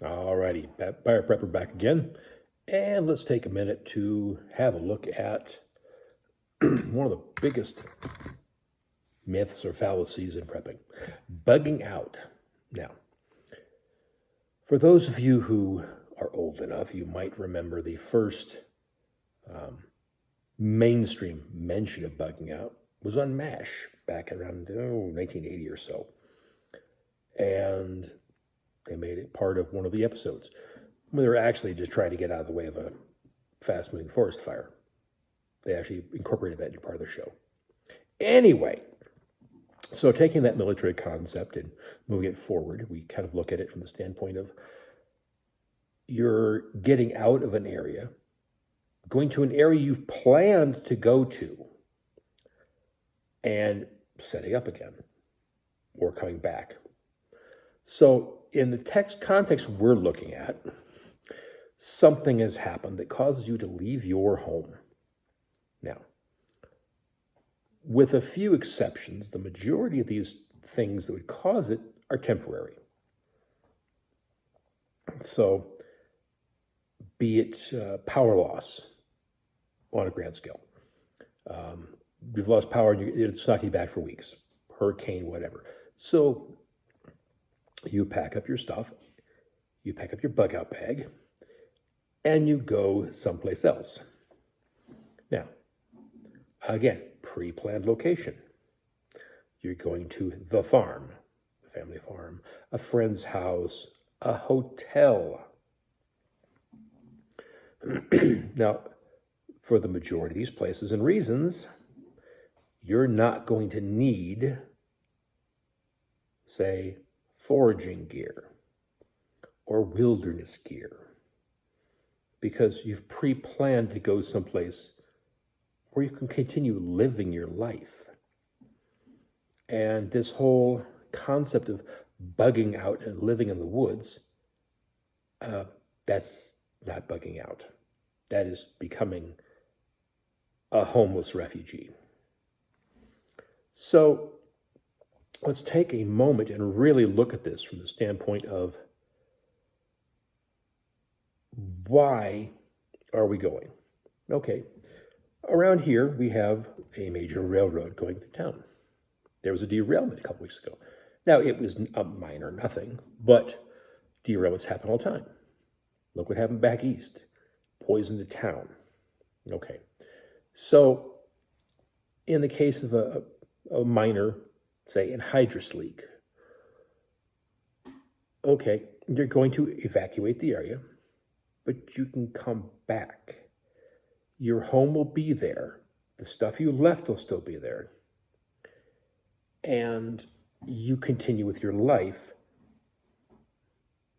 Alrighty, Fire Prepper back again. And let's take a minute to have a look at one of the biggest myths or fallacies in prepping, bugging out. Now, for those of you who are old enough, you might remember the first mainstream mention of bugging out was on MASH back around 1980 or so. And they made it part of one of the episodes when they were actually just trying to get out of the way of a fast-moving forest fire. They actually incorporated that into part of the show. Anyway, so taking that military concept and moving it forward, we kind of look at it from the standpoint of you're getting out of an area, going to an area you've planned to go to, and setting up again or coming back. So in the text context we're looking at, something has happened that causes you to leave your home. Now, with a few exceptions, the majority of these things that would cause it are temporary. So, be it power loss on a grand scale. You've lost power and it's knocking you back for weeks. Hurricane, whatever. So, you pack up your stuff, you pack up your bug out bag, and you go someplace else. Now, again, pre-planned location. You're going to the farm, the family farm, a friend's house, a hotel. Now, for the majority of these places and reasons, you're not going to need, say, foraging gear or wilderness gear because you've pre-planned to go someplace where you can continue living your life. And this whole concept of bugging out and living in the woods, that's not bugging out. That is becoming a homeless refugee. So let's take a moment and really look at this from the standpoint of why are we going? Okay, around here we have a major railroad going through town. There was a derailment a couple weeks ago. Now, it was a minor nothing, but derailments happen all the time. Look what happened back east. Poison the town. Okay, so in the case of a minor, say, anhydrous leak, okay, you're going to evacuate the area, but you can come back. Your home will be there. The stuff you left will still be there. And you continue with your life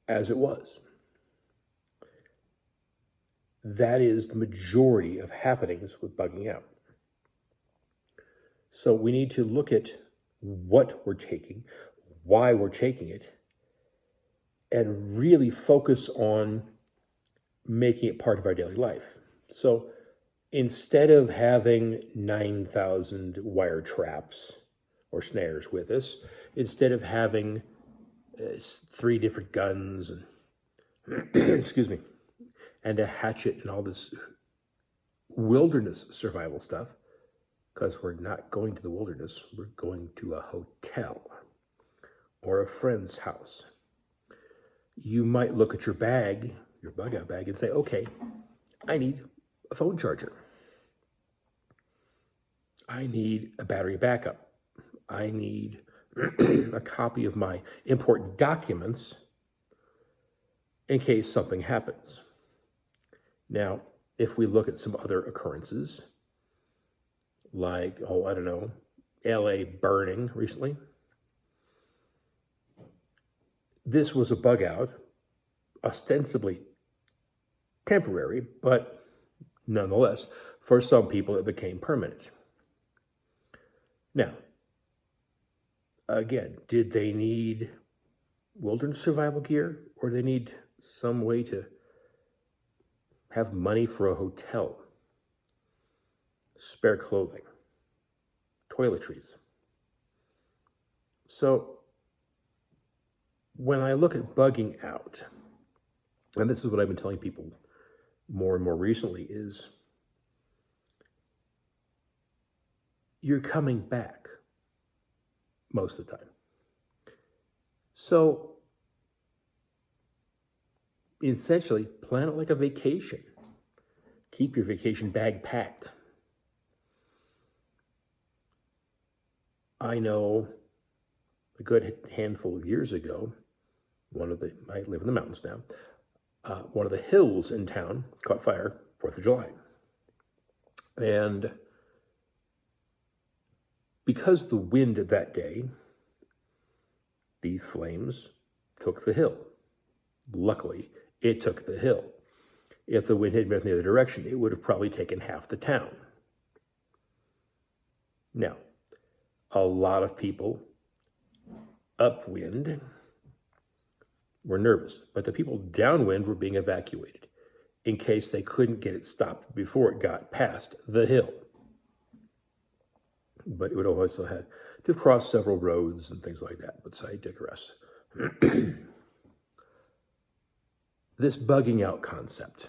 as it was. That is the majority of happenings with bugging out. So we need to look at what we're taking, why we're taking it, and really focus on making it part of our daily life. So instead of having 9,000 wire traps or snares with us, instead of having 3 different guns and excuse me, and a hatchet and all this wilderness survival stuff, because we're not going to the wilderness, we're going to a hotel or a friend's house. You might look at your bag, your bug out bag, and say, okay, I need a phone charger. I need a battery backup. I need a copy of my important documents in case something happens. Now, if we look at some other occurrences, like, LA burning recently, this was a bug out, ostensibly temporary, but nonetheless, for some people, it became permanent. Now, again, did they need wilderness survival gear, or do they need some way to have money for a hotel, spare clothing, toiletries? So when I look at bugging out, and this is what I've been telling people more and more recently, is you're coming back most of the time. So essentially, plan it like a vacation. Keep your vacation bag packed. I know a good handful of years ago, I live in the mountains now, one of the hills in town caught fire 4th of July. And because the wind that day, the flames took the hill. Luckily, it took the hill. If the wind had been in the other direction, it would have probably taken half the town. Now, a lot of people upwind were nervous, but the people downwind were being evacuated in case they couldn't get it stopped before it got past the hill. But it would have also had to cross several roads and things like that, but I digress. This bugging out concept.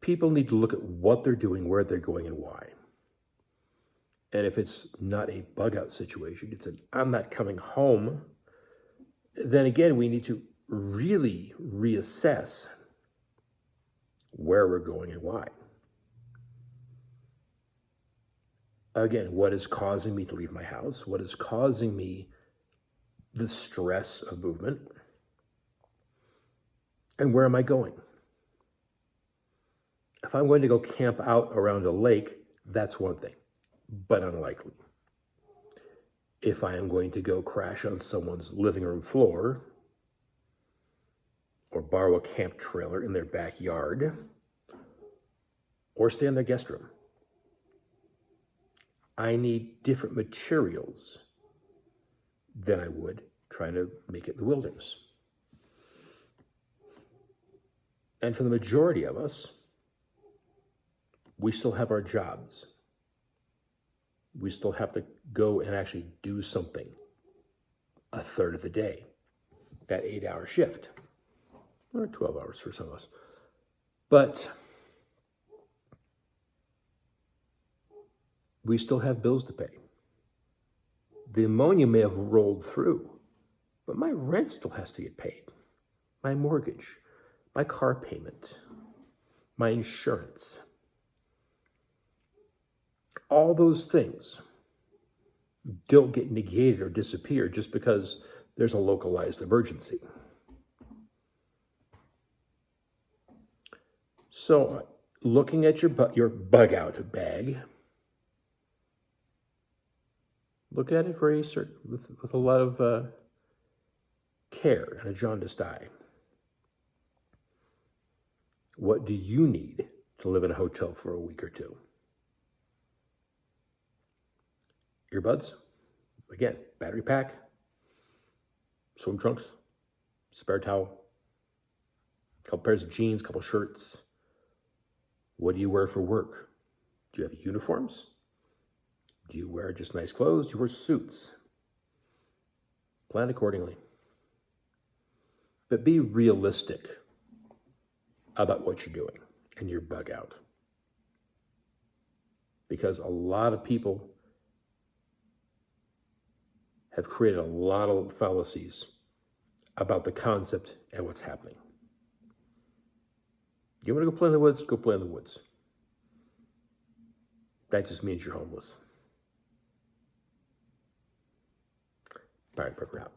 People need to look at what they're doing, where they're going, and why. And if it's not a bug out situation, it's an I'm not coming home, then again, we need to really reassess where we're going and why. Again, what is causing me to leave my house? What is causing me the stress of movement? And where am I going? If I'm going to go camp out around a lake, that's one thing, but unlikely. If I am going to go crash on someone's living room floor or borrow a camp trailer in their backyard or stay in their guest room, I need different materials than I would trying to make it in the wilderness. And for the majority of us, we still have our jobs. We still have to go and actually do something a third of the day, that 8-hour shift, or 12 hours for some of us. But we still have bills to pay. The ammonia may have rolled through, but my rent still has to get paid. My mortgage, my car payment, my insurance. All those things don't get negated or disappear just because there's a localized emergency. So looking at your bug out bag, look at it with a lot of care and a jaundiced eye. What do you need to live in a hotel for a week or two? Earbuds, again, battery pack, swim trunks, spare towel, a couple pairs of jeans, a couple shirts. What do you wear for work? Do you have uniforms? Do you wear just nice clothes? Do you wear suits? Plan accordingly. But be realistic about what you're doing and your bug out. Because a lot of people have created a lot of fallacies about the concept and what's happening. You want to go play in the woods? Go play in the woods. That just means you're homeless. Byron Parker out.